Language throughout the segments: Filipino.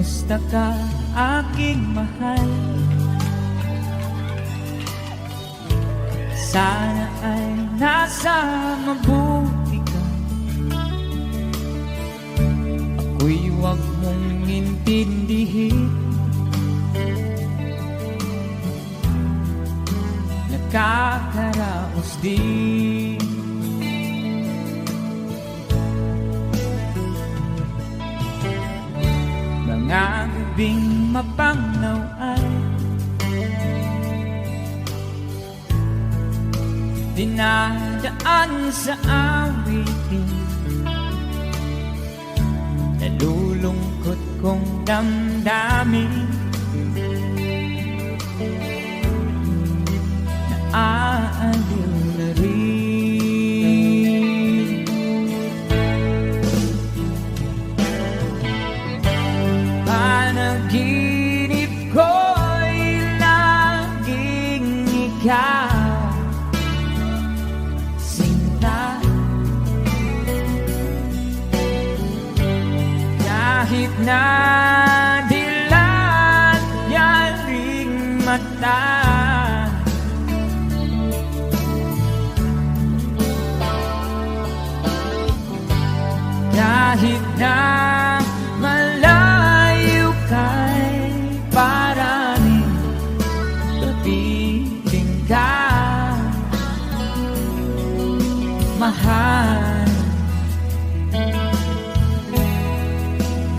Kumusta ka, aking mahal? Sana ay nasa mabuti ka. Ako'y huwag mong intindihin. Nakakaraos din. Mga gabing mapangnaw ay dinadaan sa awitin. Nalulungkot kong damdamin. Naaaliw na rin. Panaginip ko'y laging ikaw, sinta. Kahit na dilat yaring mata, kahit na malayo ka'y paraning kapiling ka, mahal.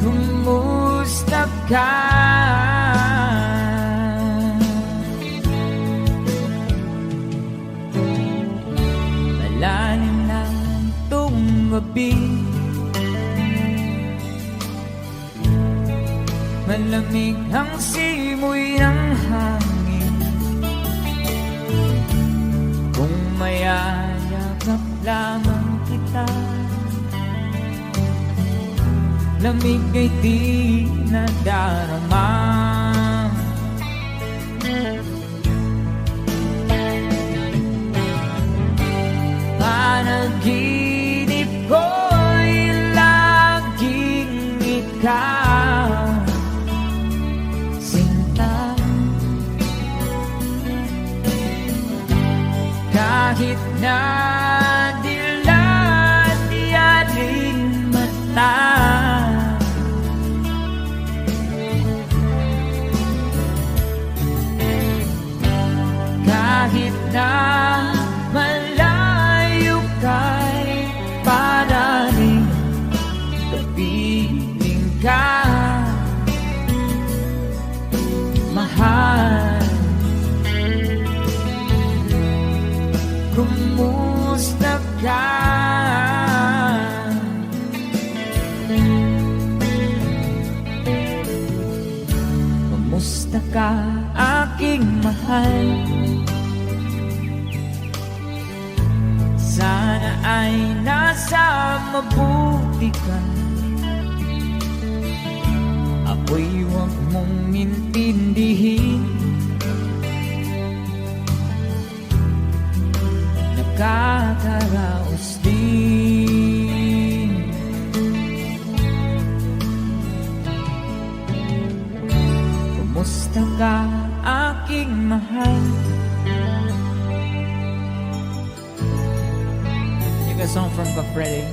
Kumusta ka? Malalim na itong gabi, malamig ang simoy ng hangin. Kung mayayakap lamang kita, lamig ay di nadarama. Panaginip ko'y laging ikaw, sinta. Kahit na dilat yaring mata, kahit na malayo ka'y paraning kapiling ka, mahal. Kumusta ka? Kumusta ka, aking mahal? Sana ay nasa mabuti ka. Ako'y huwag mong intindihin. Nakakaraos din. Kumusta ka, aking mahal? Take a song from Kafredi.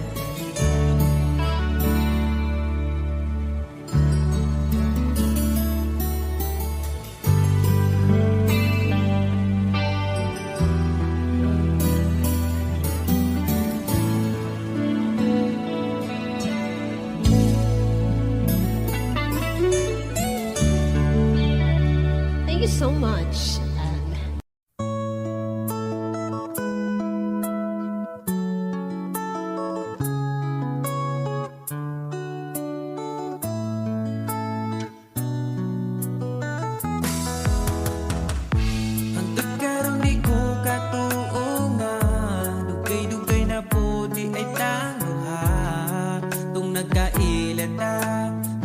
Thank you so much.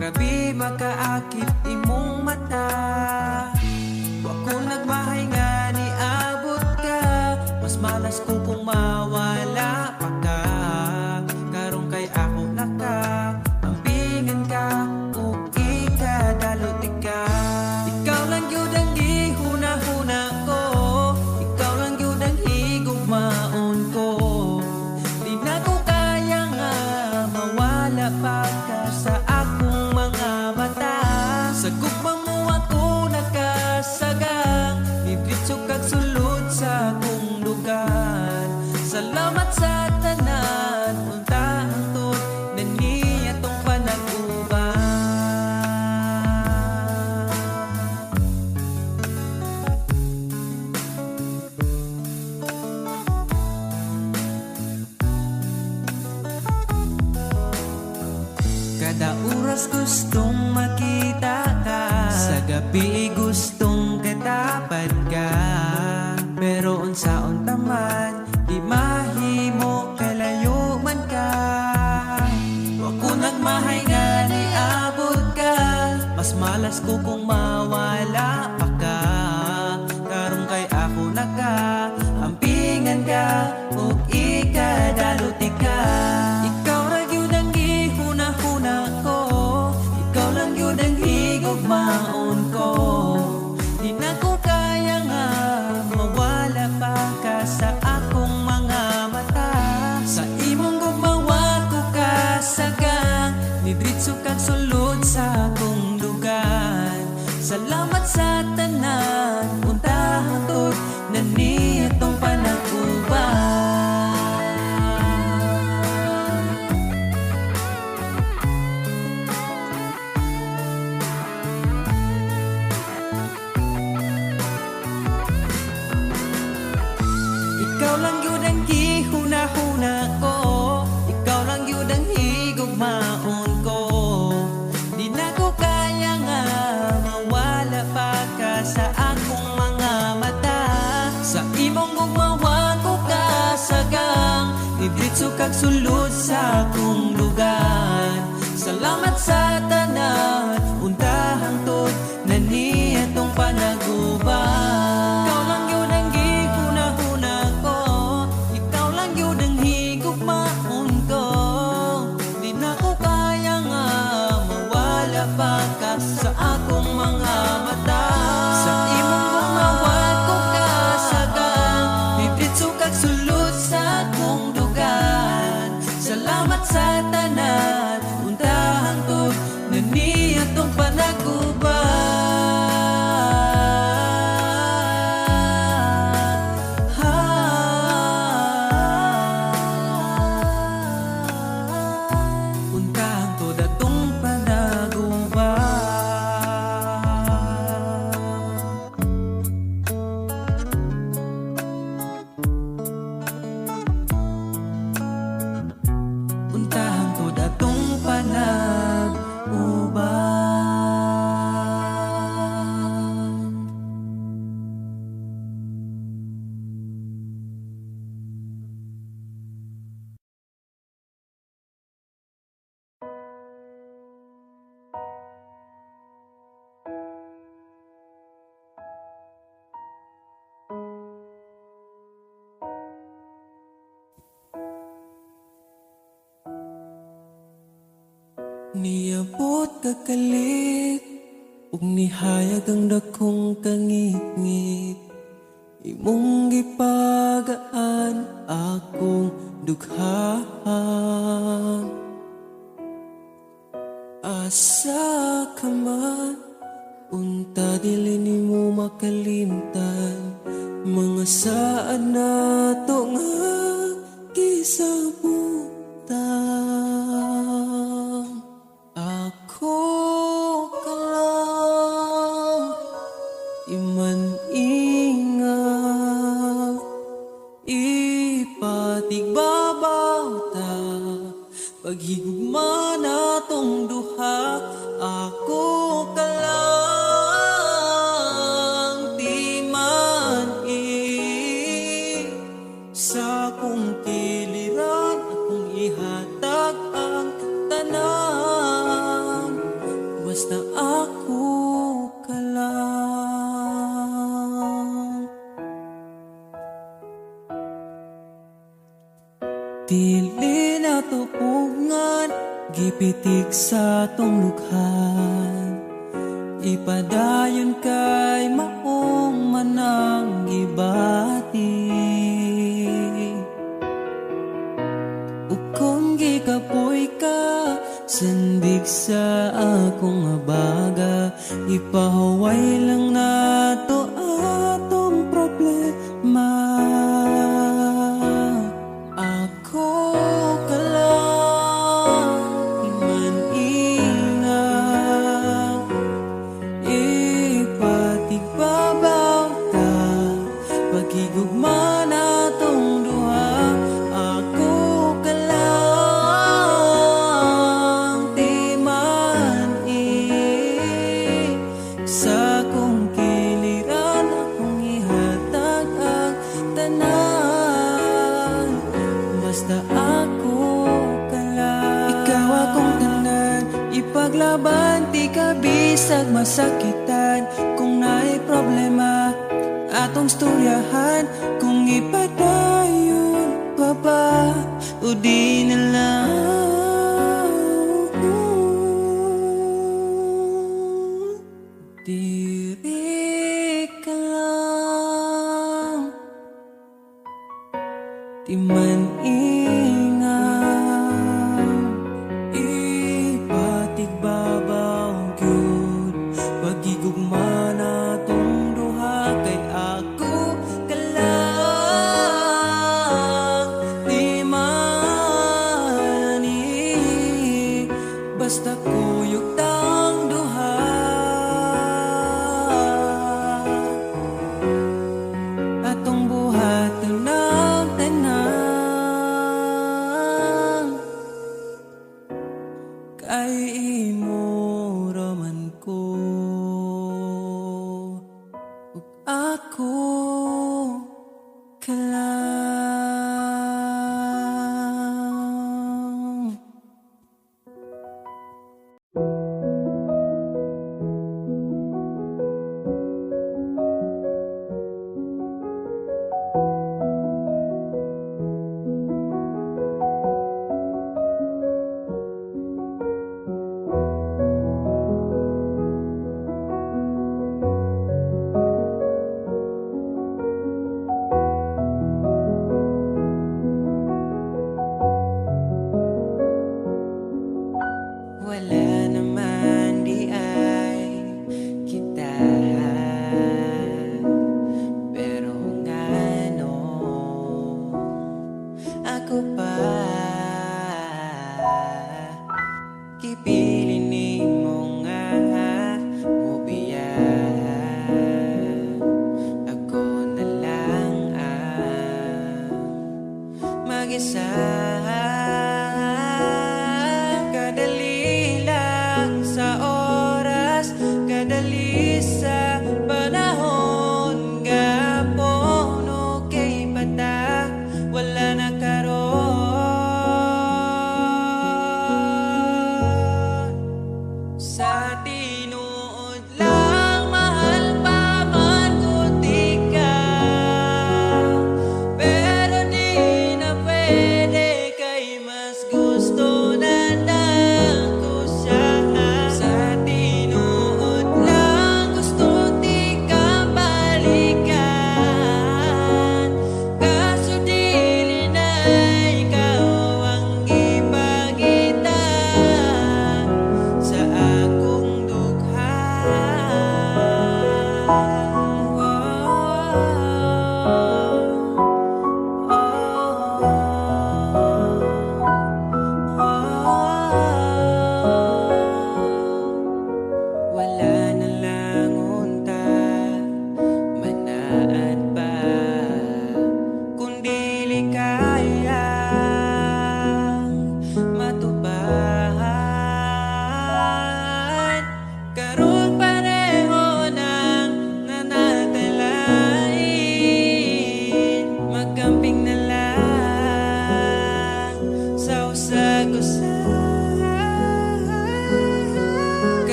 Grabe makaakit imong mata. Wa ko nagmahinga ni abot ka. Mas malas ko kung mawala pa ka. Karong kay ako naka ambingan ka o ikaw. Kada oras gustong makita ka, sa gabi gustong katapad ka. Pero unsaon taman, di mahimo kalayo man ka. Wa ko nagmahay nga ni abot ka, mas malas ko kung mawala pa ka. Karong kay ako naka, ampingan ka, ug ikadaluti ka. Ikaw ra gyud ang gihuna-huna ko, ikaw lang gyud ang higugmaon ko. Di na ko kaya nga mawala pa ka sa akong mga mata. Sa imong gugmawa ko kasagang, ni diretso kag sulod sa akong dugan. Salamat sa tanan, unta hangtod na ni atong panag-uban. Ikaw lang yun ang gihuna-huna ko, ikaw lang yun ang higugmaon ko. Di na ko kaya nga mawala pa ka sa akong mga mata. Sa imong gugmawa ko kasagang, diretso kag sulod sa akong lugar. Salamat sa tanan, unta hangtod na ni atong panag-uban. Ikaw lang yun ang gihuna-huna ko, ikaw lang yun ang higugmaon ko. Di na ko kaya nga mawala pa ka sa akong mga mata. Sa imong gumawa ko kasagang, diretso kag sulod sa akong dugan. Salamat sa tanan, unta hangtod na ni atong panag-uban. Unta hangtod atong panag-uban. Unta hangtod atong panag-uban. Niabot kakalit, ug nihayag ang dakong kangit-ngit. Imong gipagaan akong dughaan. Asa ka man, unta dili nimo makalimtan. Mga saan nato nga gisabutan. Ako ka lang, iman ingat, ipatigbabaw ta, paghigugma natong duha. Ako ka lang, di man sa kong kiliran, akong ihatag ang tanan. Basta ako ka lang. Dili na tupungan, gipitik sa tong lukhan. Ipadayon kay maong manang gibati. Kung gikapoy ka, sandig sa akong abaga. Ipahuway lang nato atong problema. Ako ka lang, iman ingat, ipatigbabaw ta, paghigugma natong duha. Ako ka lang, di paglaban, di ka bisag masakitan. Kung naay problema, atong storyahan. Kung ipadayon pa ba, o di na lang. Diri ka lang, di man ingat, ipatigbabaw gyud pagigugma natong duha. Kay ako ka lang, di man basta kuyog tang duha. Atong buhaton ng tanan, kay imo raman ko ug ako ka lang. Wala naman di ay kita, pero ngano ako pa kipili nimo nga mubiya. Ako na lang ang mag-isa. Kadali lang sa oras, kadali sa panahon, gapon o kay bata, wala na karon. Sa tinuod lang, mahal pa man ko di ka, pero di na pwede, kay mas gusto na ko siya. Sa tinuod lang, gusto di ka balikan, kaso dili na ikaw ang ipakita sa akong duha.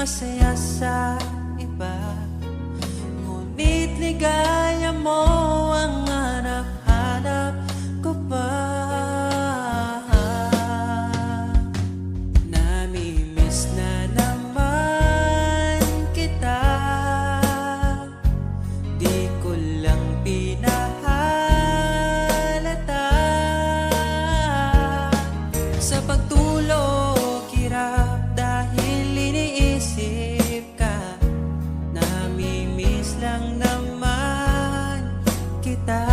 masaya sa iba, ngunit ligaya mo ang hanap-hanap ko pa. Namimiss na naman kita, di ko lang pinahalata. Sa pagtulog hirap dahil iniisip ka, namimiss lang naman kita.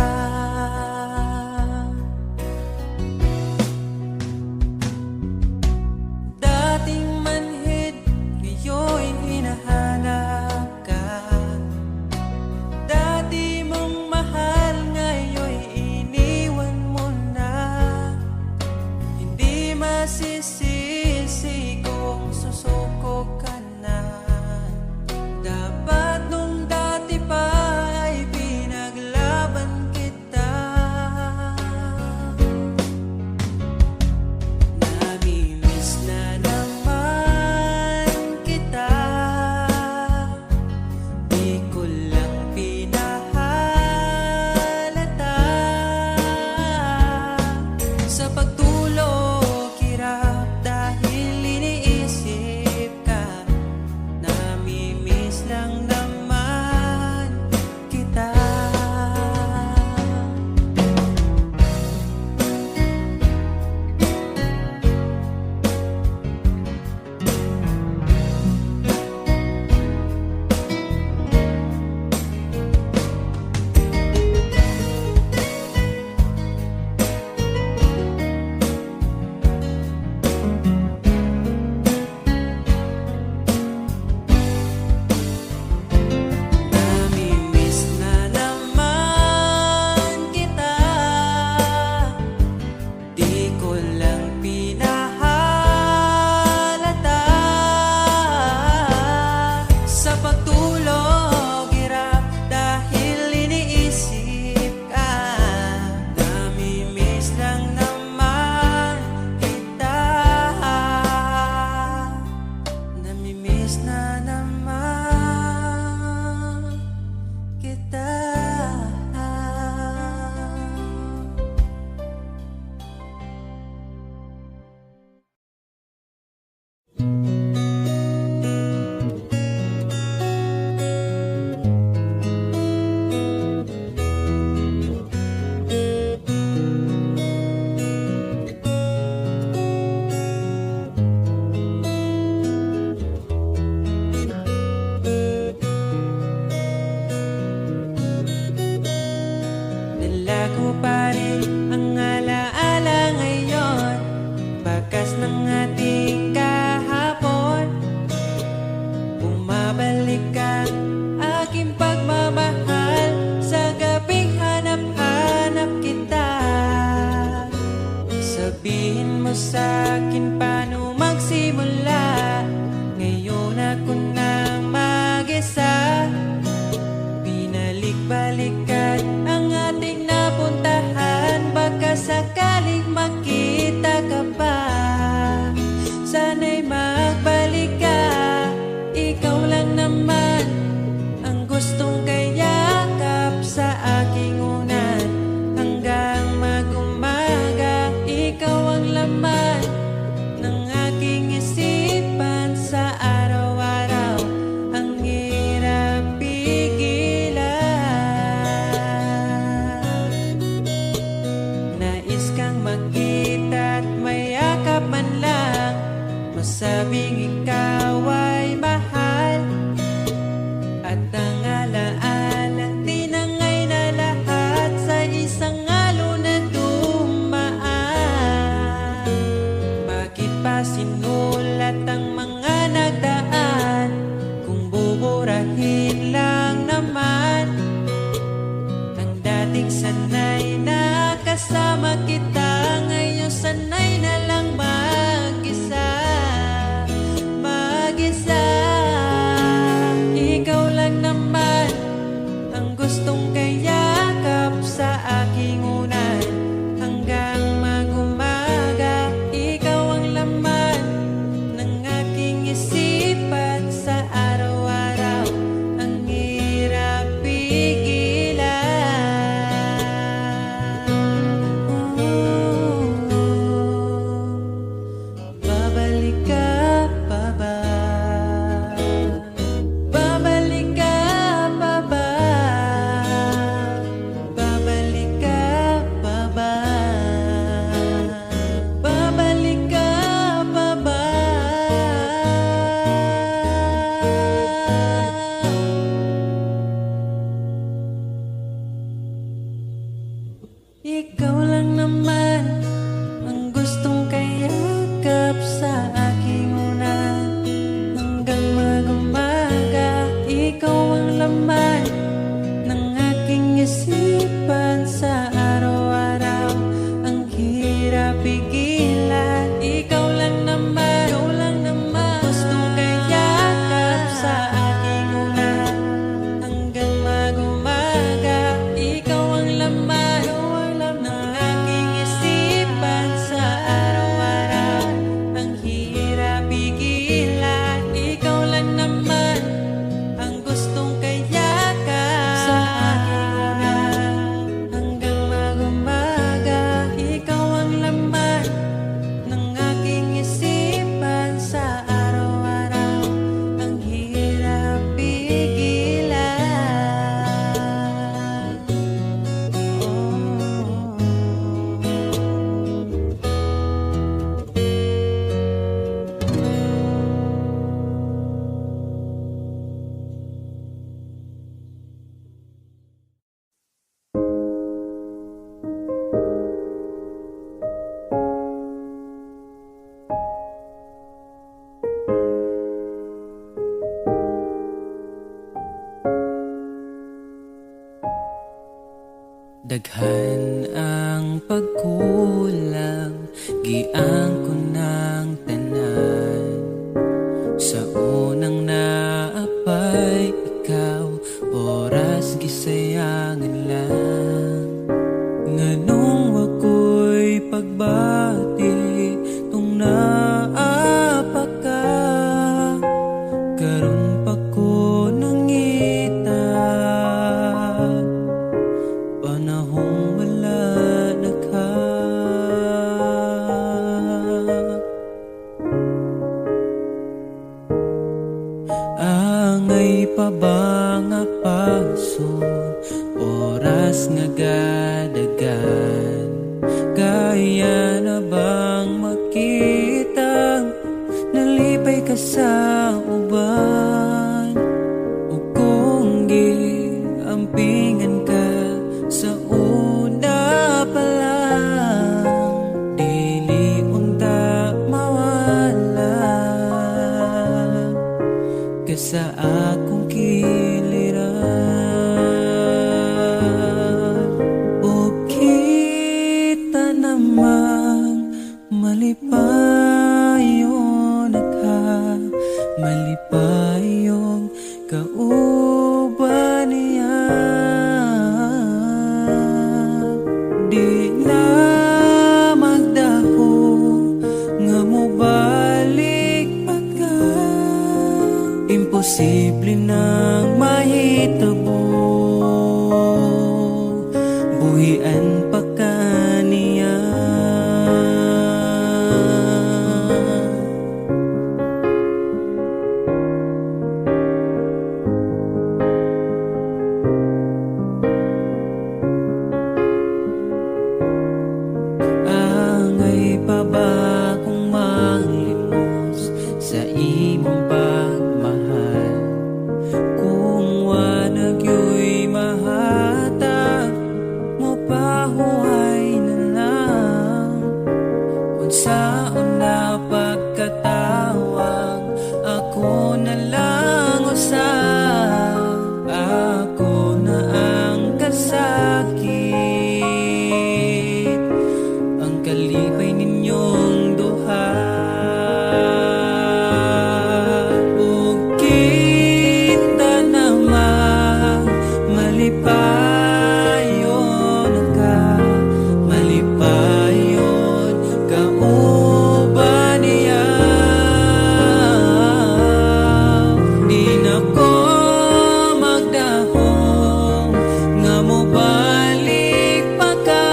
Dating manhid, ngayon hinahanap ka. Dati mong mahal, ngayon iniwan mo na. Hindi masisisi kung susuko ka na. Dapat nung dati pa ay pinaglaban kita. Namimiss na naman kita, di ko lang pinahalata. Sa pagtulog hirap dahil iniisip ka, namimiss lang naman kita. Namimiss na naman kita, di ko lang pinahalata. Sa pagtulog hirap dahil iniisip ka, namimiss lang naman kita. Namimiss na naman kita. Nalago pa rin ang alaala ngayon, bakas ng ating kahapon. Bumabalik ka, aking pagmamahal, sa gabing hanap-hanap kita. Sabihin mo sa'kin paano magsimula, ngayon ako na mag-isa. Binalik-balikan ang ating napuntahan, baka sakaling makita ka pa. Sana'y magbalik ka, ikaw lang naman ang gustong kayakap sa aking unan. Hanggang mag-umaga, ikaw ang laman ng aking isipan. Sa araw-araw ang hirap pigilan. Nais kang makita at mayakap man lang, masabing ikaw ay mahal. At ang alaala tinangay na lahat sa isang alon na dumaan. Bakit pa sinulat ang mga nagdaan, kung buburahin lang naman ang dating sanay na kasama kita. Ngayon sanay na lang mag-isa, mag-isa. Ikaw lang naman ang gustong kayakap sa aking unan. Hanggang mag-umaga, ikaw ang laman ng aking isipan. Ikaw lang naman ang gustong kayakap sa aking unan. Hanggang mag-umaga, ikaw ang laman ng aking isipan sa araw-araw. Ang hirap pigilan, ikaw lang naman gustong kayakap sa aking unan. Hanggang mag-umaga, ikaw ang laman ng aking isipan sa araw-araw. Ang hirap pigilan, ikaw lang naman ang gustong kayakap sa aking unan. Hanggang mag-umaga, ikaw ang laman ng aking isipan sa araw-araw. Ang hirap pigilan. Daghan ang pagkulang, giang ko ng tanan. Sa unang naapay ikaw, oras gisayangan lang. Nganong ako'y pagbati, tung naapa ka. Karon pa ko nangita, panahong wala na ka. Angay pa ba nga paso, oras nga gadagan. Kaya na bang makita, nalipay ka sa uban. O kung giampingan ka sa una pa lang, dili unta mawala ka sa akong kiliran. O kita namang malipayon na ka, malipayong kauban niya. Di na magdaho nga mobalik pa ka, imposible nang mahitabo. Buhian pa ka niya. Angay pa ba kung manglimos sa imong pagmahal? Kung wanag yo'y mahatag, mapahuhay na lang. Unsaon na pagkatawang, ako na lang usab. Ako na ang kasakit, ang kalipay ninyong duha. O kita naman malipayon ka, malipayon kauban niya. Di na ko magdahong nga mobalik pa ka,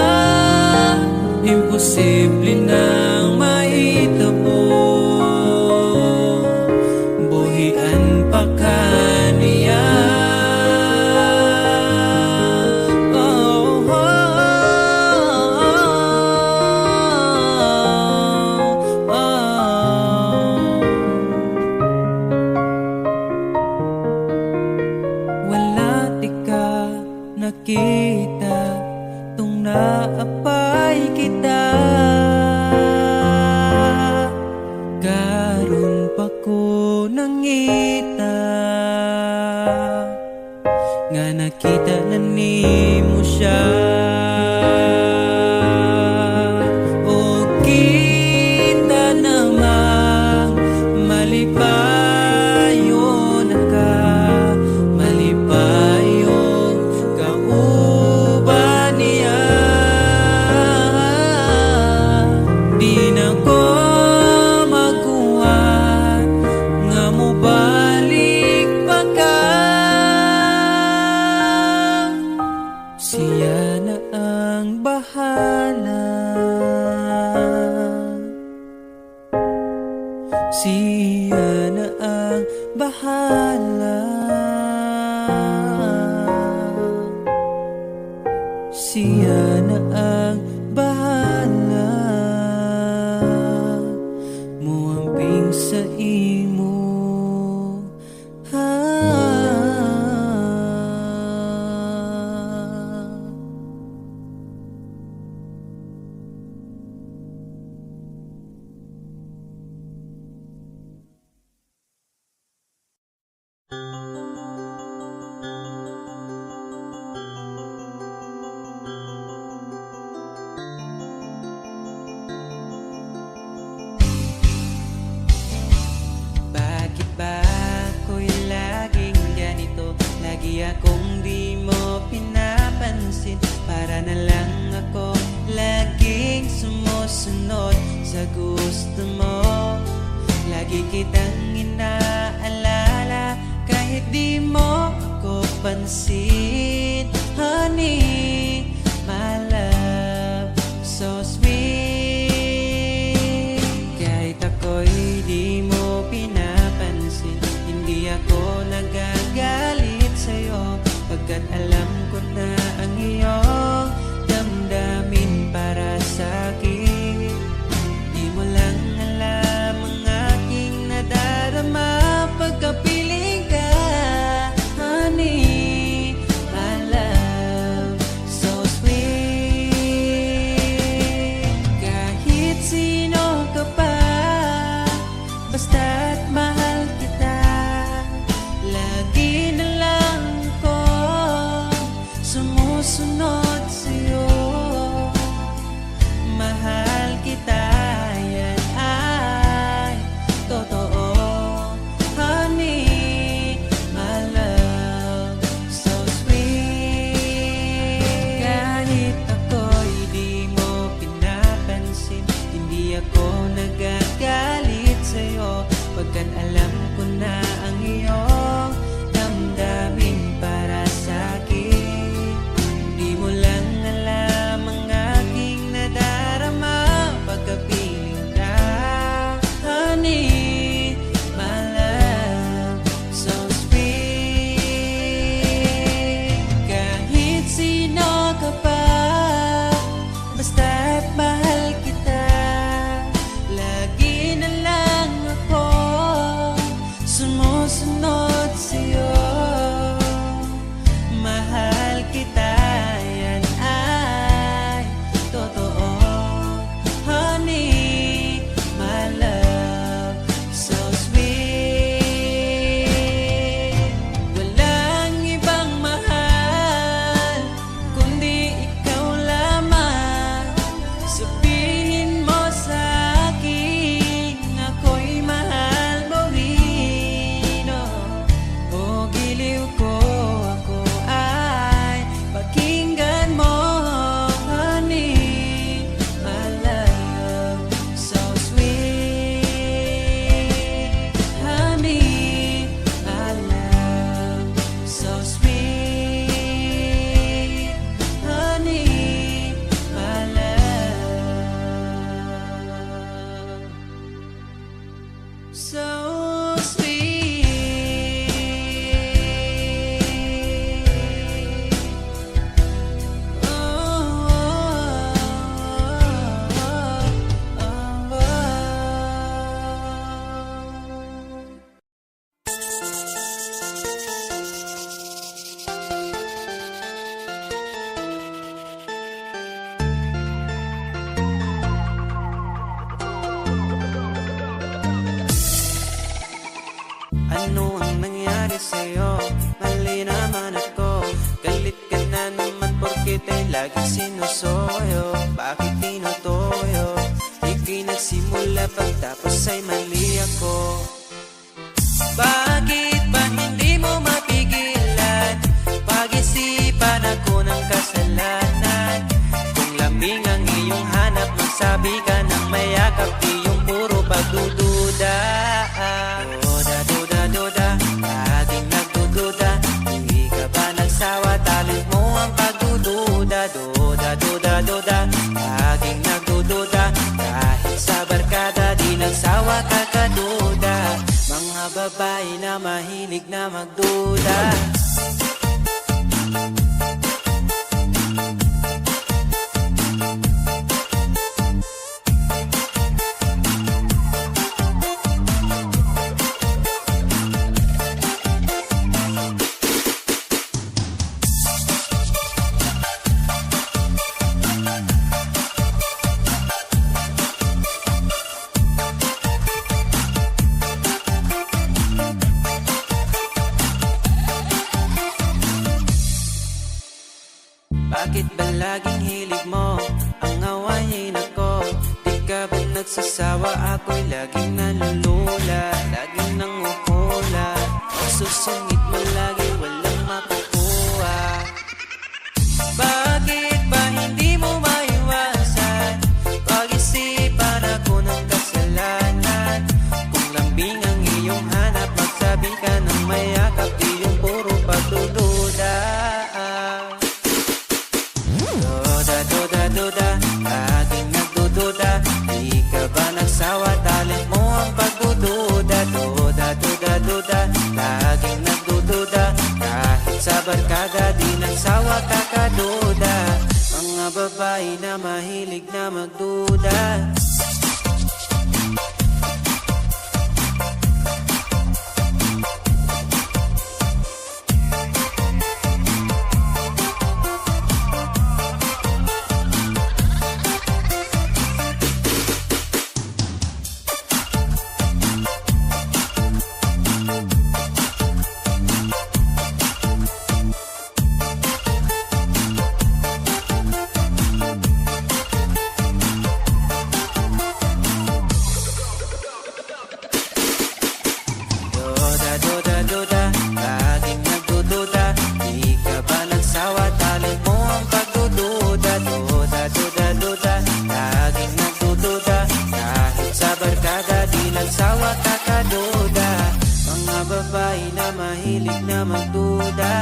imposible nang mahitabo. Buhian pa ka niya. Oh, oh, oh, oh. Wala di ka nakita, tung naapa Dalanin mo siya. O kita namang malipayo na ka, malipayo kauban niya. Di na ko makuha nga mo balik pa ka. Siya na ang bahala. Siya na ang bahala. Siya na ang bahala. Muamping sa imo. Bakit ba ako'y laging ganito? Lagi akong di mo pinapansin. Para na lang ako laging sumusunod sa gusto mo. Lagi kitang inaalala kahit di mo ako pansin. Honey, my love, so sweet. Kahit ako'y di mo pinapansin, hindi ako nagagalit sa'yo, pagkat alam ko na ang iyong damdamin para sa'kin. Di mo lang alam ang aking nadarama pagkapiling ka. Honey, my love, so sweet. Kahit sino ka pa, basta't mahal kita, lagi na lang ko sumusunod sa'yo. Mahal kita, yan ay totoo. Honey, my love, so sweet. Kahit ako'y di mo pinapansin, hindi ako nagagalit sa'yo, pagkat alam ko na ang iyong damdamin para sa'kin. Di mo lang alam na naman porket ay laging sinusoyo. Bakit tinutoyo? Ika'y nagsimula pagtapos ay mali ako. Bakit ba hindi mo mapigilan? Pag-isipan ako ng kasalanan. Kung lambing ang iyong hanap, magsabi ka ng mayakap, di yung puro pagdududa. Duda, duda, duda, laging nagdududa. Hindi ka ba nagsawa, talent mo ang pagdududa. Duda, duda, duda, laging nagdududa. Kahit sa barkada, di nagsawa ka kaduda. Mga babae na mahilig na magduda. Bakit ba laging hilig mo ang awayin ako? Di ka ba nagsasawa? Ako'y laging nalulula, laging nanguhula. Susungit mo lagi, walang makukuha. Bakit ba hindi mo maiwasan? Pag-isipan ako ng kasalanan. Kung lambing ang iyong hanap, magsabi ka ng mayakap, di yung puro pagdududa. Duda, duda, laging nagdududa. Di ka ba nagsawa, talent mo ang pagdududa. Duda, duda, duda, laging nagdududa. Kahit sa barkada, di nagsawa ka kaduda. Mga babae na mahilig na magduda. Duda, duda, laging nagdududa. Di ka ba nagsawa, talent mo ang pagdududa. Duda, duda, duda, laging nagdududa. Kahit sa barkada, di nagsawa ka kaduda. Mga babae na mahilig na magduda.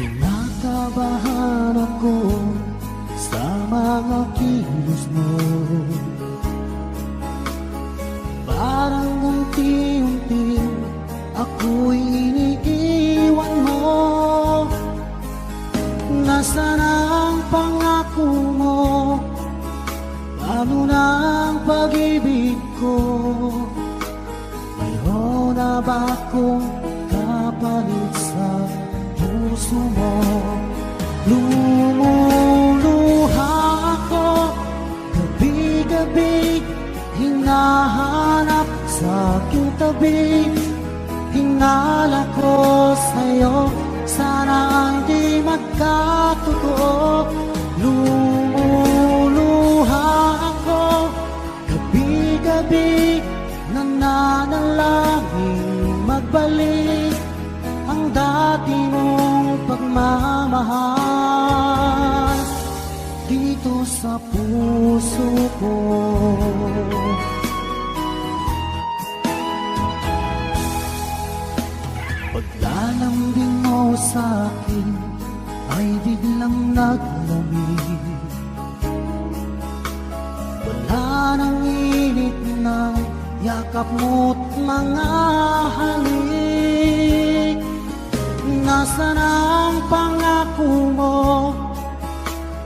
Kinakabahan ako sa mga kilos mo. Parang unti-unti ako'y iniiwan mo. Nasaan ang pangako mo? Paano na ang pag-ibig ko? Mayroon na ba akong kapalit sa puso mo? Lumuluha ako gabi-gabi, hinahanap sa aking tabi. Hinala ko sa'yo, sana hindi magkatotoo. Lumuluha ako gabi-gabi, nananalangin magbalik ang dati mong pagmamahal dito sa puso ko. Pag sa'kin ay biglang naglamig. Wala nang init ng yakap mo't mga halik. Nasaan ang pangako mo?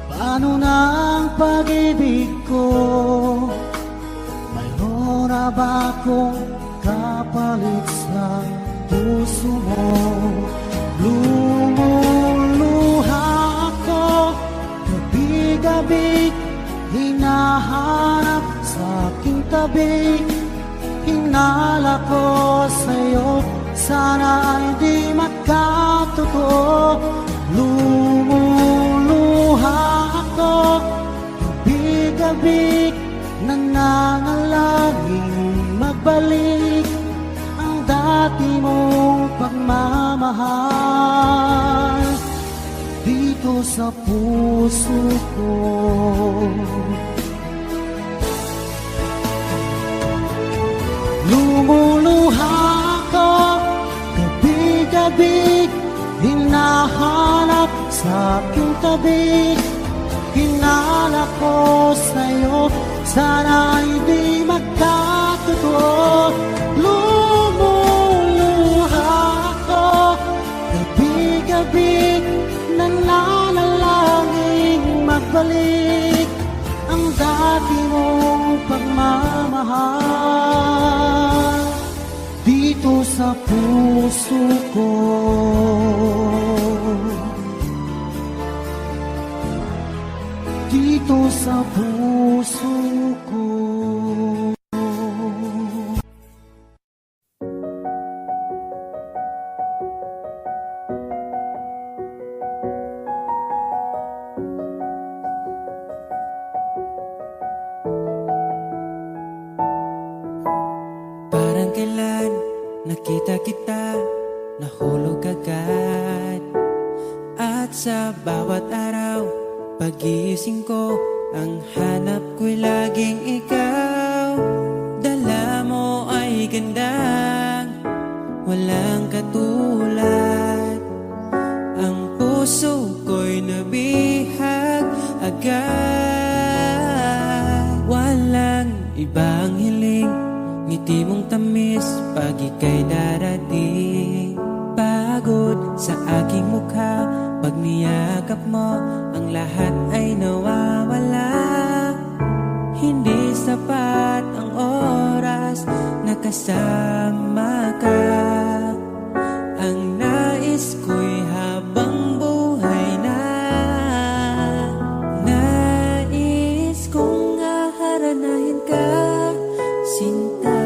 Paano na ang pag-ibig ko? Mayroon na ba akong kapalit sa puso mo? Lumuluha ako, gabi-gabi, hinahanap sa aking tabi. Hinala ko sa'yo, sana ay di makatotoo. Lumuluha ako, gabi-gabi, nananalangin magbalik ang dati mong pagmamahal dito sa puso ko. Lumuluha ako, gabi-gabi, hinahanap sa aking tabi. Hinala ko sa'yo, sana ay di magkatotoo. Lumuluha ako, gabi-gabi, nananalangin magbalik ang dati mong pagmamahal dito sa puso ko. Dito sa puso ko. Parang kailan nakita kita, nahulog agad. At sa bawat araw, pag-iising ko, ang hanap ko'y laging ikaw. Dala mo ay gandang walang katulad. Ang puso ko'y nabihag agad. Walang ibang hiling, ngiti mong tamis pag ika'y darating. Pagod sa aking mukha, pag niyakap mo, ang lahat ay nawawala. Hindi sapat ang oras na kasama ka. Ang nais ko'y habang buhay na. Nais kong aharanahin ka, sinta.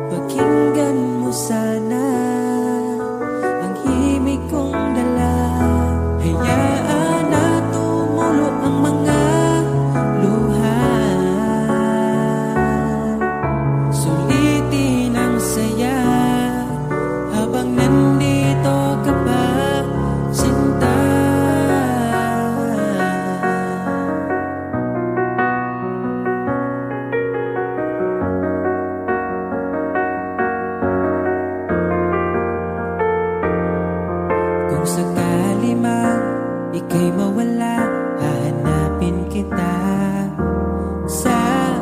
Pakinggan mo sana ang himig kong dala. Hayaan na tumulo ang mga luha. Sulitin ang saya habang nandito ka pa, sinta. Kung sakali man ika'y mawala, hahanapin kita. Sa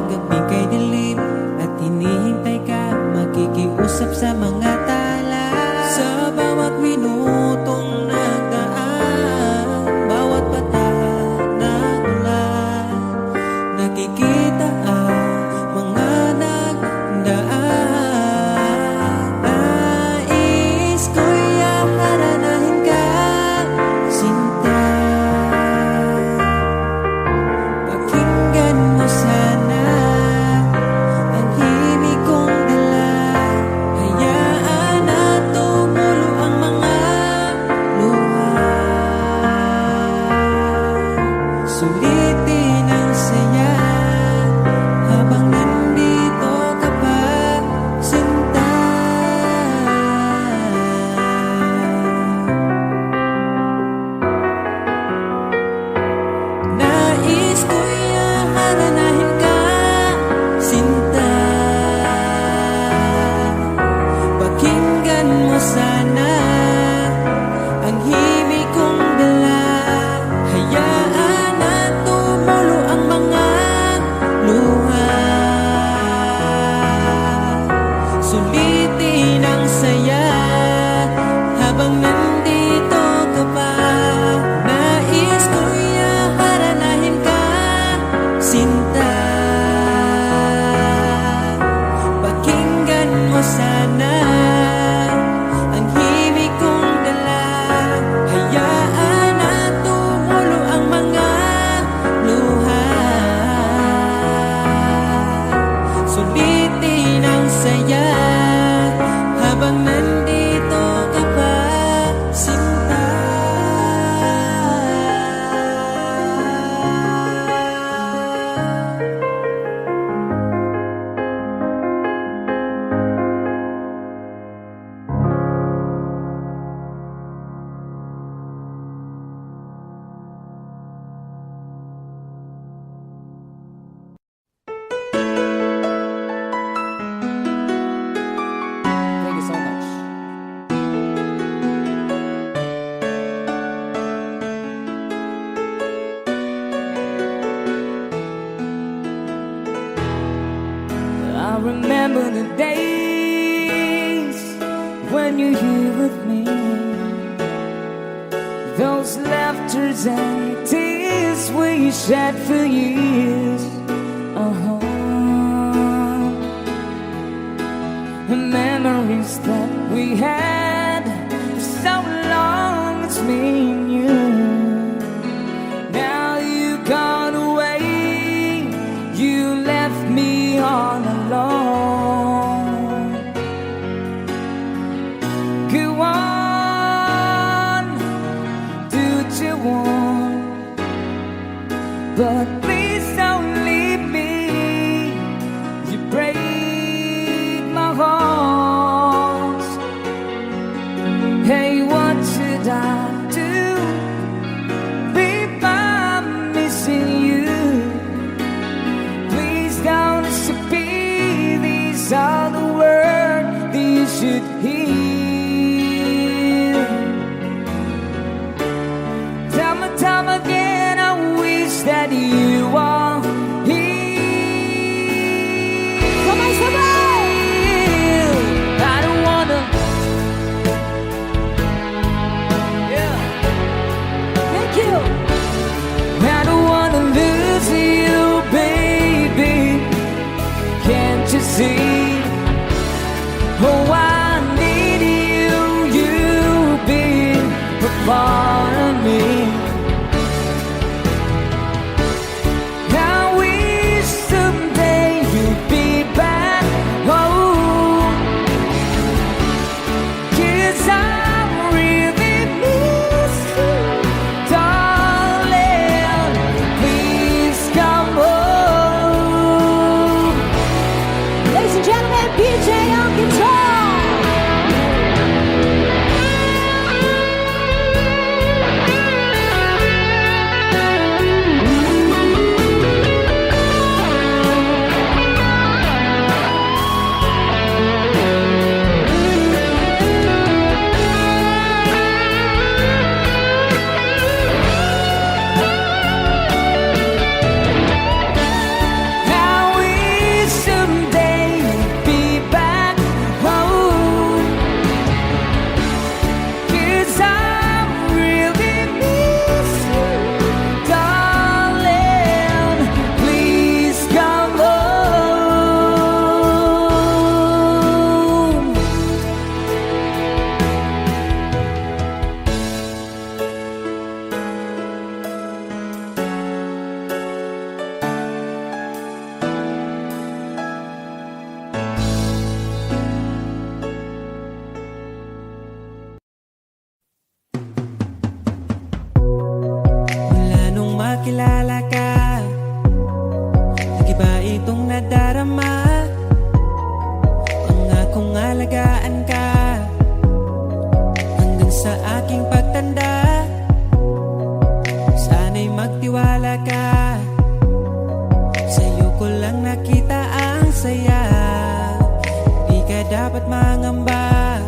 gabi kay dilim at hinihintay ka, makikiusap sa mga tala. Sa bawat minutong nagdaan, bawat patak ng ulan, nakikita ang mga nagdaan. Nais ko'y aharanahin ka, sinta. Pakinggan mo sana ang himig kong dala. Hayaan na tumulo ang mga luha. Sulitin ang saya habang nandito ka pa, sinta. Nais ko'y aharanahin ka, sinta. Pakinggan Pakinggan mo sana ang himig kong dala. Hayaan na tumulo ang mga luha. Sulitin ang saya habang nandito ka pa. Nais ko'y haranahin ka, sinta. Pakinggan mo sana ang himig kong dala. Hayaan na tumulo ang mga luha. Sulitin ang saya habang nandito ka pa, sinta. Thank you so much. I remember the days when you're here with me. Those laughters and tears we shed for years. The memories that we had for so long, it's me and you. Now you gone away, you left me all alone. Go on, do what you want, but please don't leave me. You break my heart. Hey, what should I do? Babe, I'm missing you. Please don't disappear. These are the words that you should hear. Time again, I wish that you are here. I don't wanna. Yeah. Thank you. I don't wanna lose you, baby. Can't you see? Oh, I need you. You've been a part of me. I wish someday you'd be back home. 'Cause I really miss you, darling. Please come home. Ladies and gentlemen, PJ on guitar. I wish someday you'd be back home. 'Cause I really miss you, darling. Please come home. Mula nung makilala ka, nag-iba itong nadarama. Pangakong alagaan ka hanggang sa aking pagtanda. Sana'y magtiwala ka, sa'yo ko lang nakita ang saya. Di ka dapat mangamba,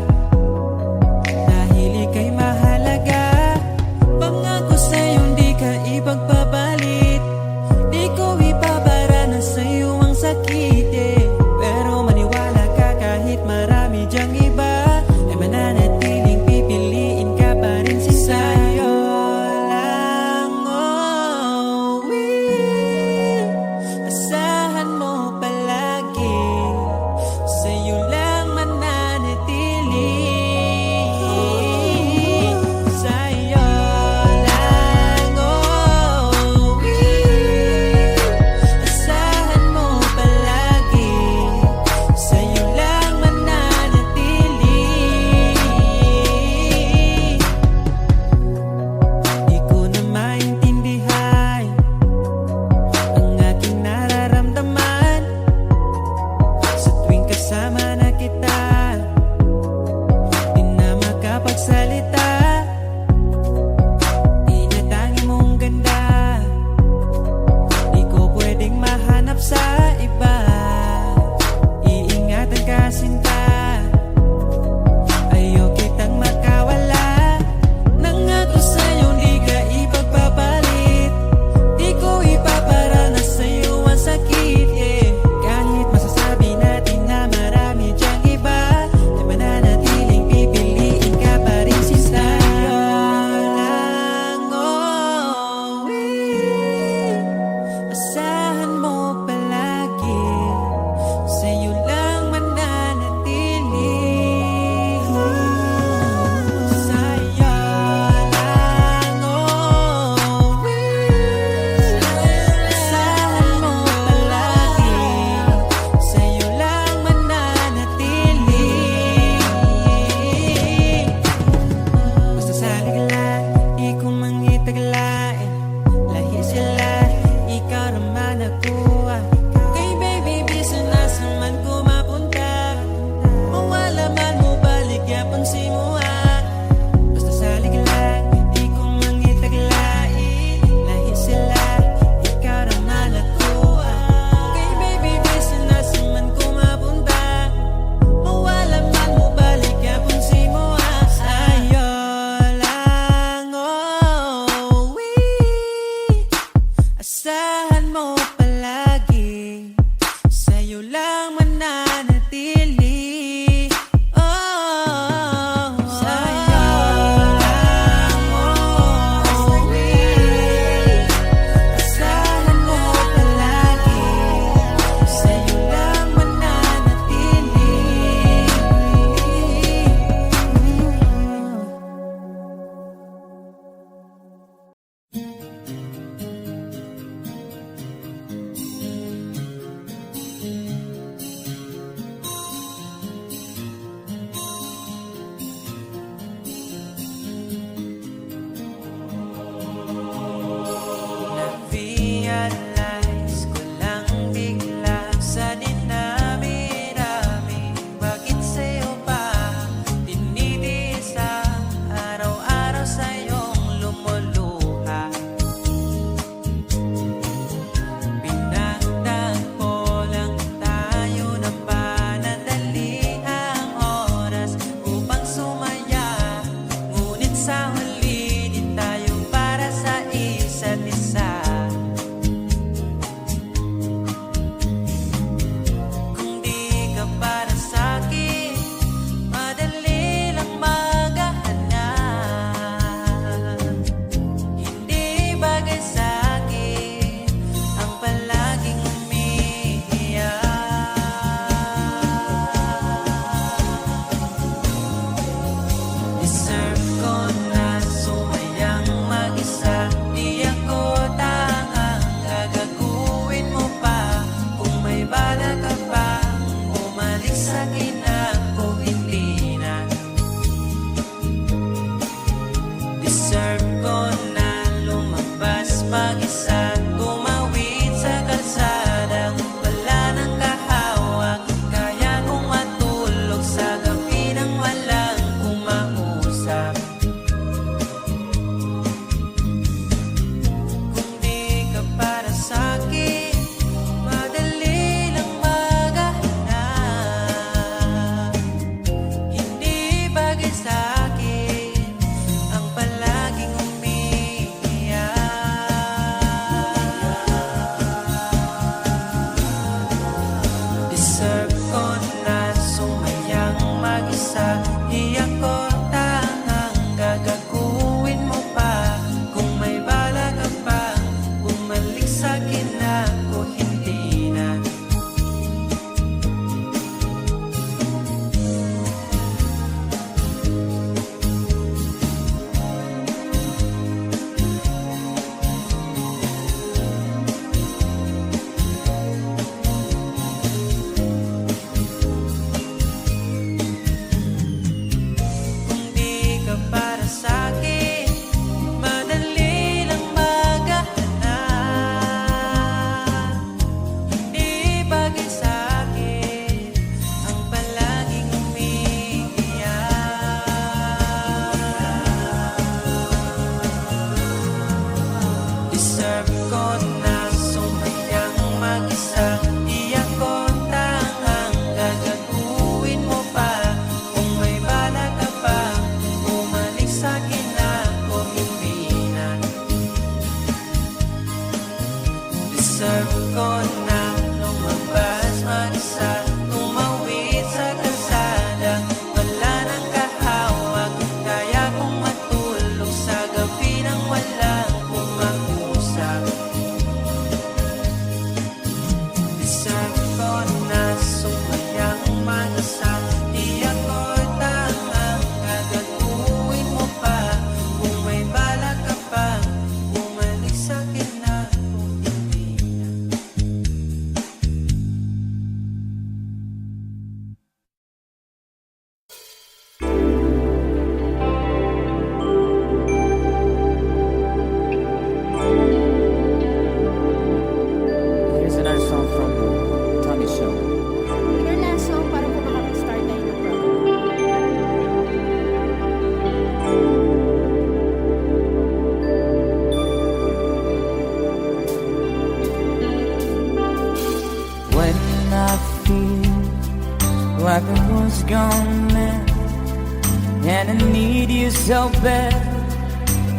and I need you so bad,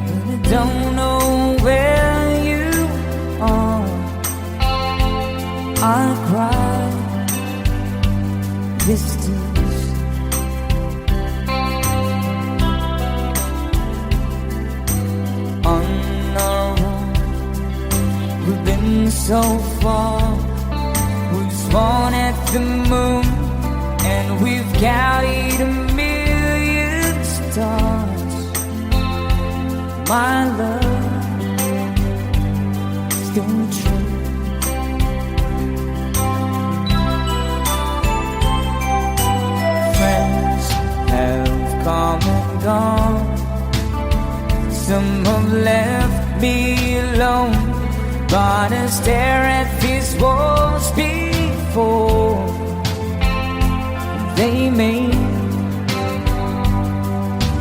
but I don't know where you are. I cry distance. On our own, we've been so far. We've sworn at the moon, and we've carried a million stars. My love, still true. Friends have come and gone. Some have left me alone, but I stare at these walls before they made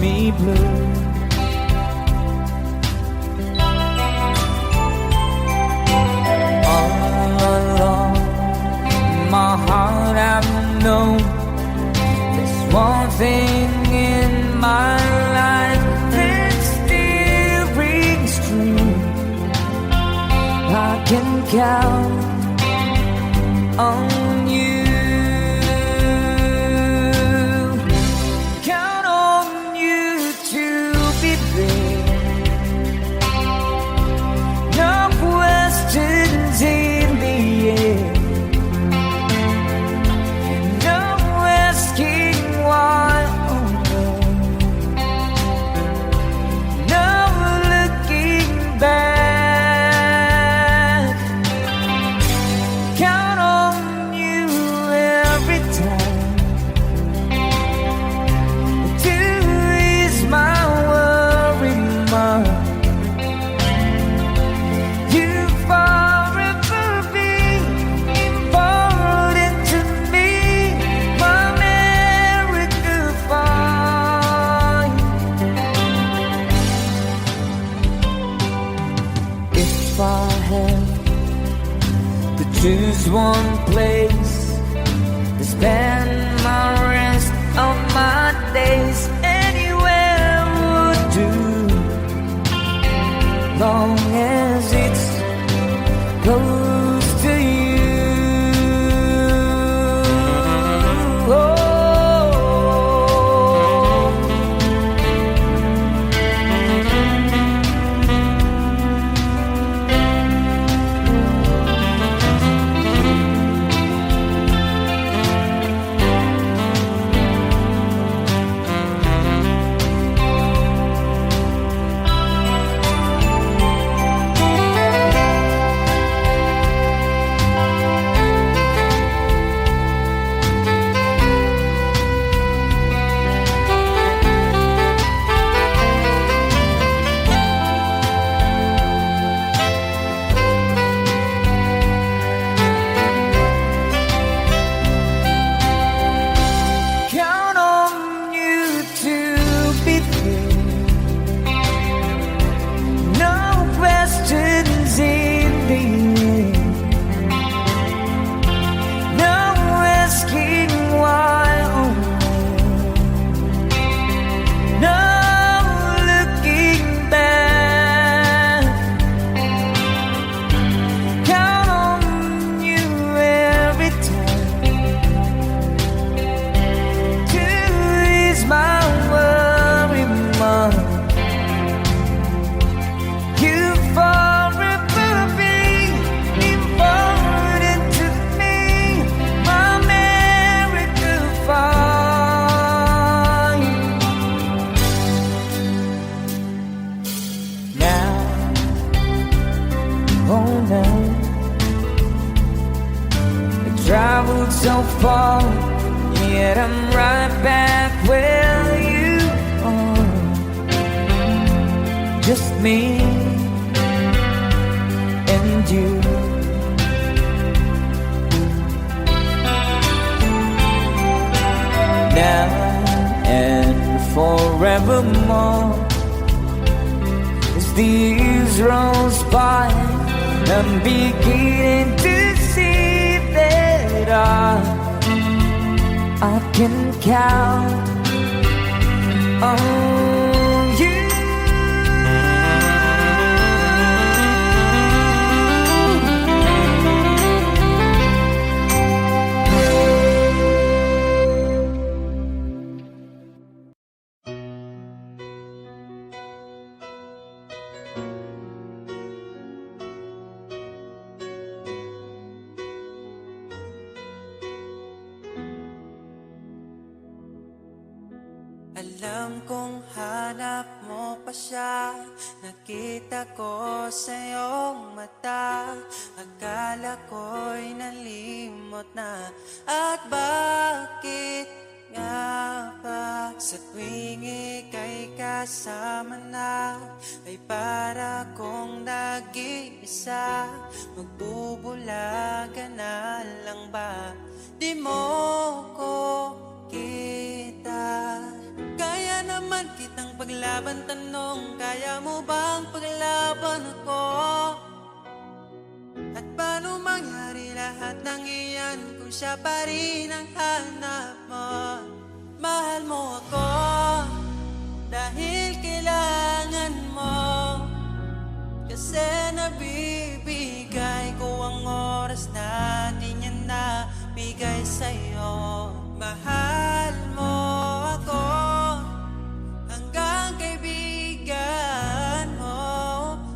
me blue. All along my heart I've known there's one thing in my life that's still rings true. I can count on you. Count on you to be there. No questions in the air. No asking why. Oh no. No looking back. Count on you every time to ease my worry mind. You forever be important to me, my America fine. If I had to choose one place to spend my rest of my days, anywhere would do, long as it's close to you. Oh. Count on you to be there. No questions in the air. No asking why. Oh no. No looking back. Count on you every time to ease my worry mind. You forever be important to me, my America fine. Now, oh now, I traveled so far, yet I'm right back where you are. Just me and you. Now and forevermore, as the years rolls by, I'm beginning to see that I can count Oh, you. Alam kong hanap mo pa siya. Nakita ko sa iyong mata. Akala ko'y nalimot na. At bakit nga ba sa tuwing ika'y kasama na, ay para kong nag-iisa? Magbubulaga na lang ba? Di mo ko kita. Kaya naman kitang paglaban, tanong, kaya mo bang paglaban ako? At paano mangyari lahat ng iyan kung siya pa rin ang hanap mo? Mahal mo ako dahil kailangan mo, kasi nabibigay ko ang oras natin, yan na bigay sa'yo. Mahal mo ako hanggang kaibigan mo.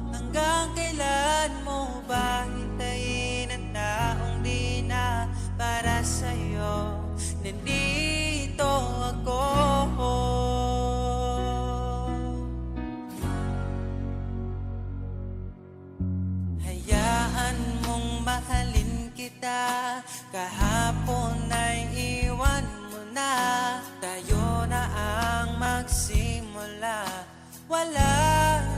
Hanggang kailan mo ba hintayin ang taong di na para sa'yo? Nandito ako. Hayaan mong mahalin kita. Kahapon ay iwan mo na. Tayo na ang magsimula. Wala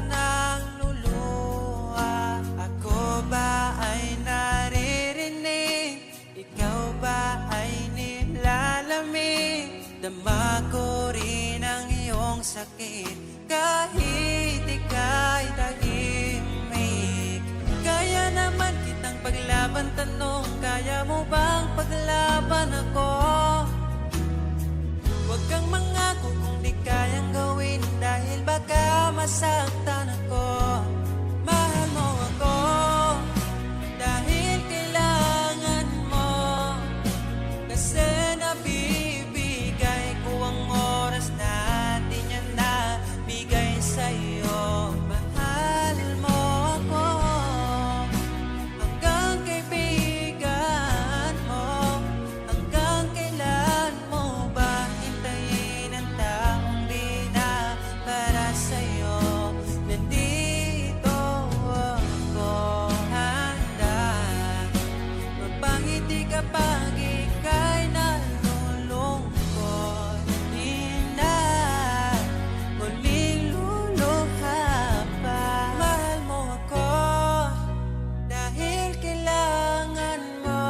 nang luluha. Ako ba ay naririnig? Ikaw ba ay nilalamig? Dama ko rin ang iyong sakit kahit ika'y tahimik. Kaya naman kitang paglaban, tanong, kaya mo bang paglaban ako? Huwag kang mangako kung di kayang gawin, dahil baka masaktan ako. Mahal mo ako dahil kailangan mo, kasi nabibigay ko ang oras natin, yan na bigay sa'yo. Mahal mo ako hanggang kaibigan mo. Hanggang kailan mo ba hintayin ang taong di na para sa'yo? Nandito ako, handa mapangiti kapag ika'y nalulungkot. Di na muling luluha pa. Mahal mo ako dahil kailangan mo.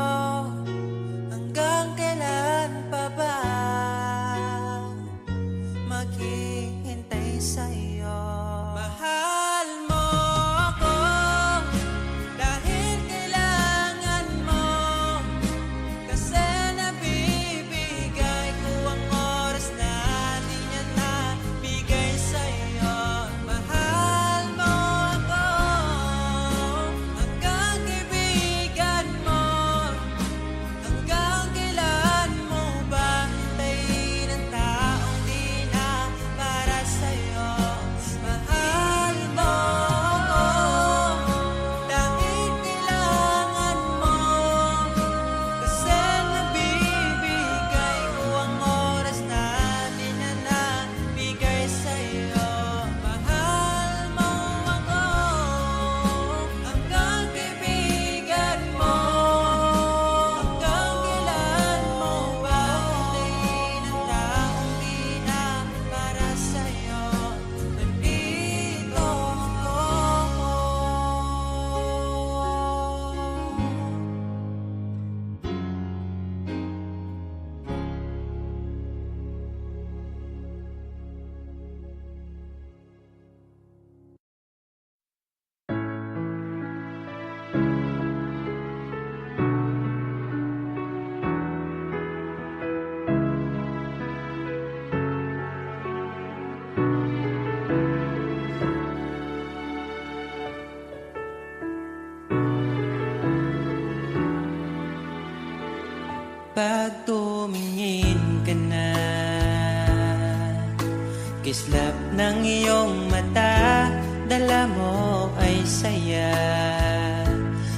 Hanggang kailan pa ba maghihintay sa'yo? Mahal mo ako dahil kailangan mo, kasi nabibigay ko ang oras natin, yan na bigay sa'yo. Mahal mo ako hanggang kaibigan mo. Hanggang kailan mo ba hintayin ang taong di na para sa'yo? Mahal Pagkislap ng iyong mata, dala mo ay saya.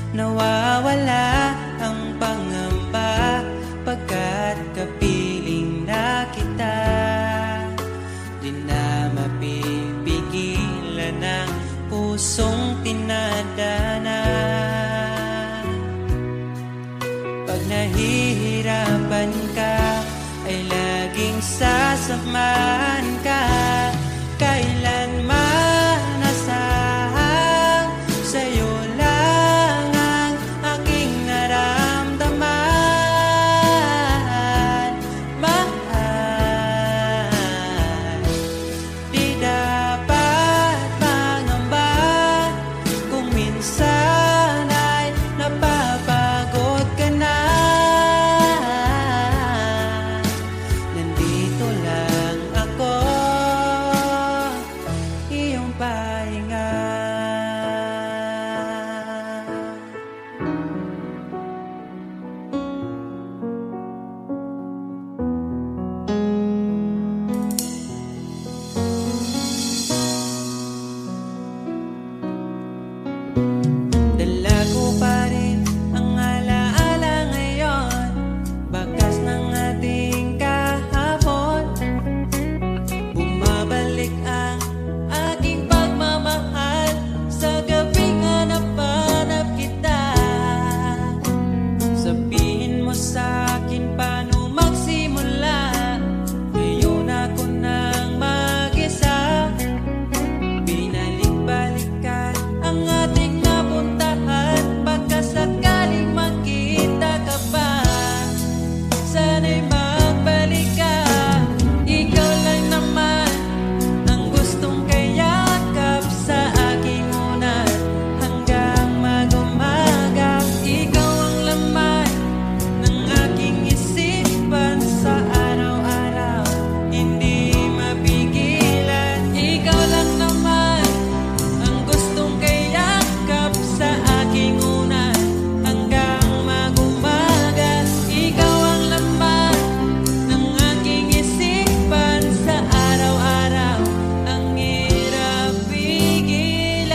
Nawawala ang pangamba pagkat kapiling na kita. Di na mapipigilan ng pusong tinadana. Pag nahihirapan ka, ay laging sasamahan ka. Kailanman nasahang sa'yo lang ang aking naramdaman. Mahal, di dapat mangamba kung minsan ay napapagod ka na. Nandito lang ako, iyong pahinga. Dala ko pa rin ang alaala ngayon, bakas ng ating kahapon. Bumabalik ang aking pagmamahal sa gabing hanap-hanap kita. Sabihin mo sa'kin paano magsimula, ngayon ako nang mag-isa. Binalik-balikan ang ating napuntahan, pagkasakaling makita ka pa. Sana'y magbalik ka, ikaw lang naman ang gustong kayakap sa aking unan hanggang mag-umaga. Ikaw ang laman ng aking isipan sa araw-araw, hindi mapigilan. Ikaw lang naman ang gustong kayakap sa aking unan hanggang mag-umaga. Ikaw ang laman ng aking isipan sa araw-araw, ang hirap pigilan.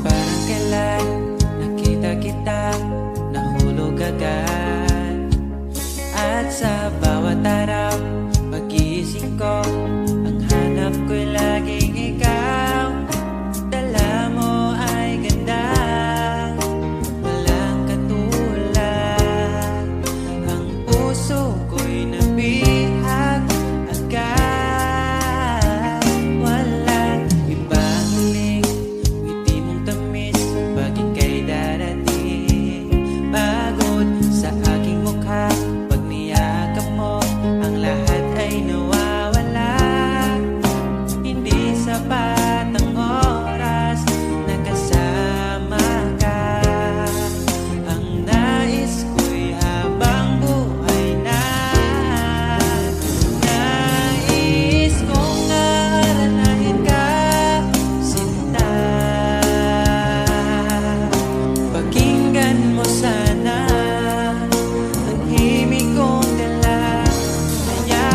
Parang kailan nakita kita, nahulog agad. At sa bawat araw, pag-iisip ko, ang hanap ko'y laging ikaw. Dala mo ay ganda, walang katulad. Ang puso ko'y nabihag agad. Walang ibang hiling, ngiti mong tamis pag ika'y darating. Pagod sa aking mukha, pag niyakap mo, ang lahat ay nawawala. Hindi sapat ang oras na kasama ka. Ang nais ko'y habang buhay na. Nais kong aalalahin ka, sinta. Pakinggan mo sana ang himig kong dala. Kaya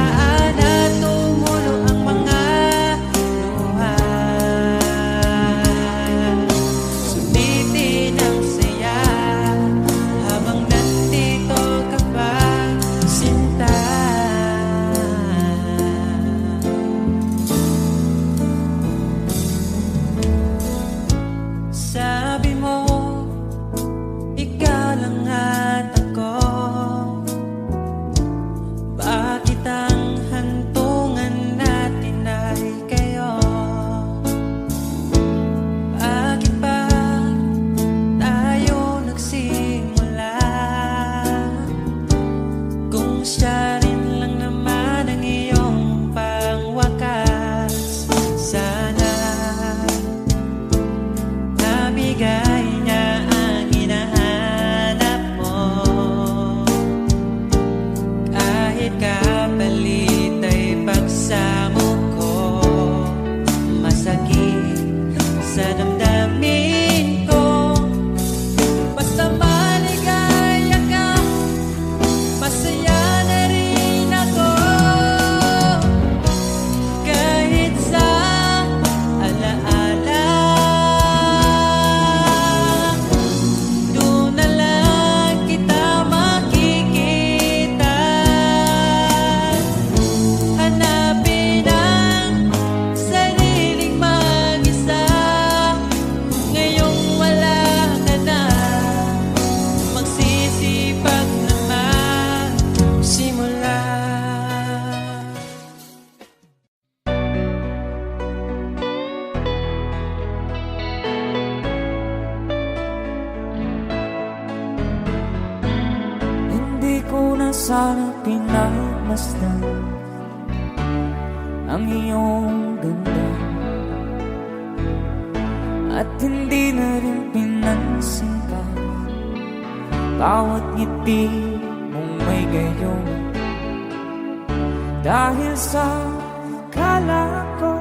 sana pinagmasdan ang iyong ganda, at hindi na rin pinansin pa bawat ngiti mong may gayon. Dahil sa akala ko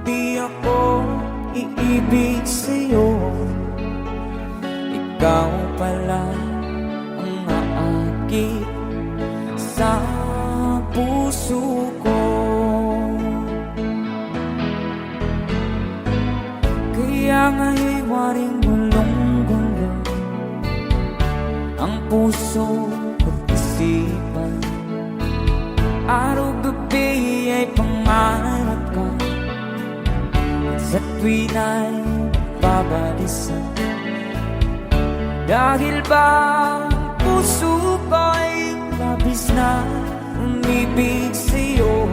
di ako iibig sa'yo, ikaw pala ang aakit sa puso ko. Kaya nga'y waring gulong-gulo ang puso ko't isipan. Araw-gabi ay pangarap ka, sa tuwin ay babalisan. Dahil ba ang puso ko'y labis na umibig sa'yo,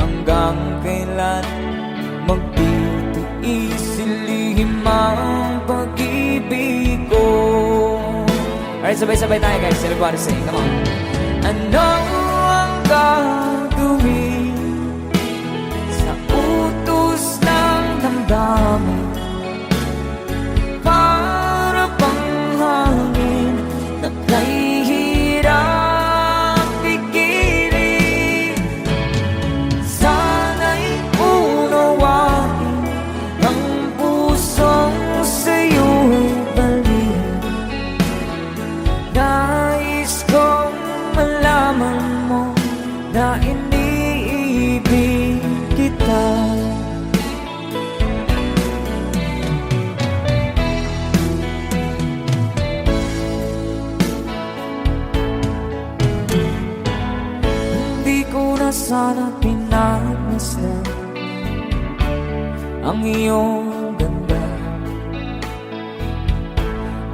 hanggang kailan magtitiis silihim ang pag-ibig ko. Alright, sabay-sabay tayo guys. Everybody sing, come on. Ano ang gagawin sa utos ng damdamin? Para bang hangin na kay hirap pigilan. Sana'y unawain ang pusong sa'yo'y balikan. Nais kong malaman mo na iniibig kita. Hindi ko na sana pinagmasdan ang iyong ganda,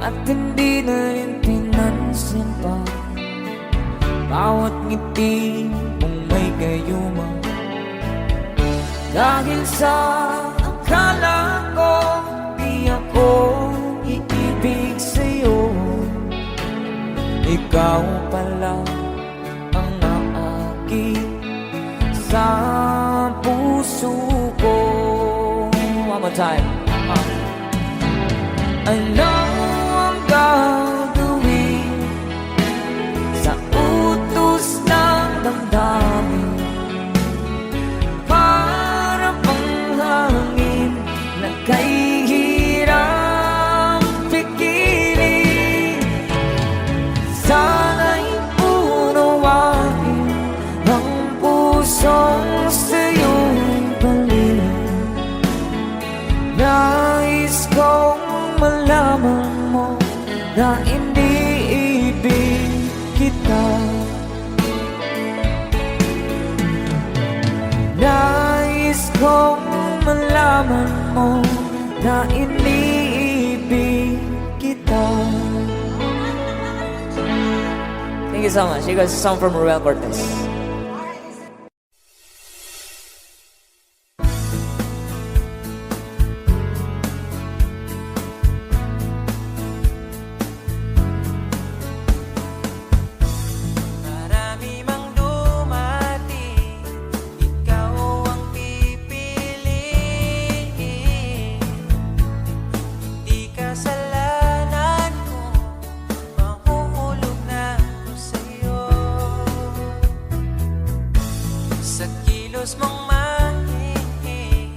at hindi na rin pinansin pa bawat ngiti mong may gayuma. Dahil sa akala ko di ako iibig sa'yo, ikaw pala ang naakit sa puso ko. One more time. Ano ang gagawin sa utos ng damdamin? Para bang hangin na kay hirap pigilan. Sana'y unawain ang pusong sa'yo'y balikan. Nais kong malaman mo na iniibig kita. Nais kong malaman mo na iniibig kita. Thank you so much. You guys, a song from Ruel Cortez. Marami mang dumating, ikaw ang pipiliin. Di kasalanan ko, mahuhulog na ako sa'yo. Sa kilos mong mahihig,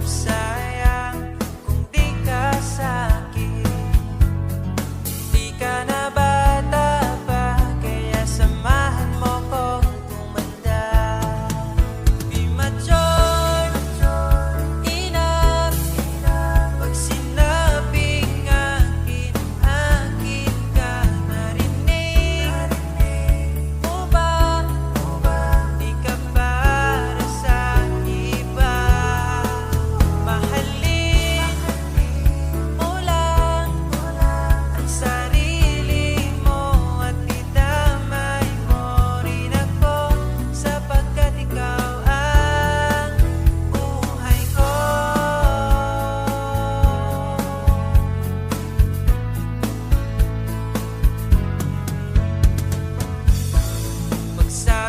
sayang kung di ka sa'kin. Di ka na bata pa, kaya samahan mo kong tumanda. Di mature enough pag sinabing akin, akin ka. Narinig mo ba? Di ka para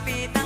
kapitan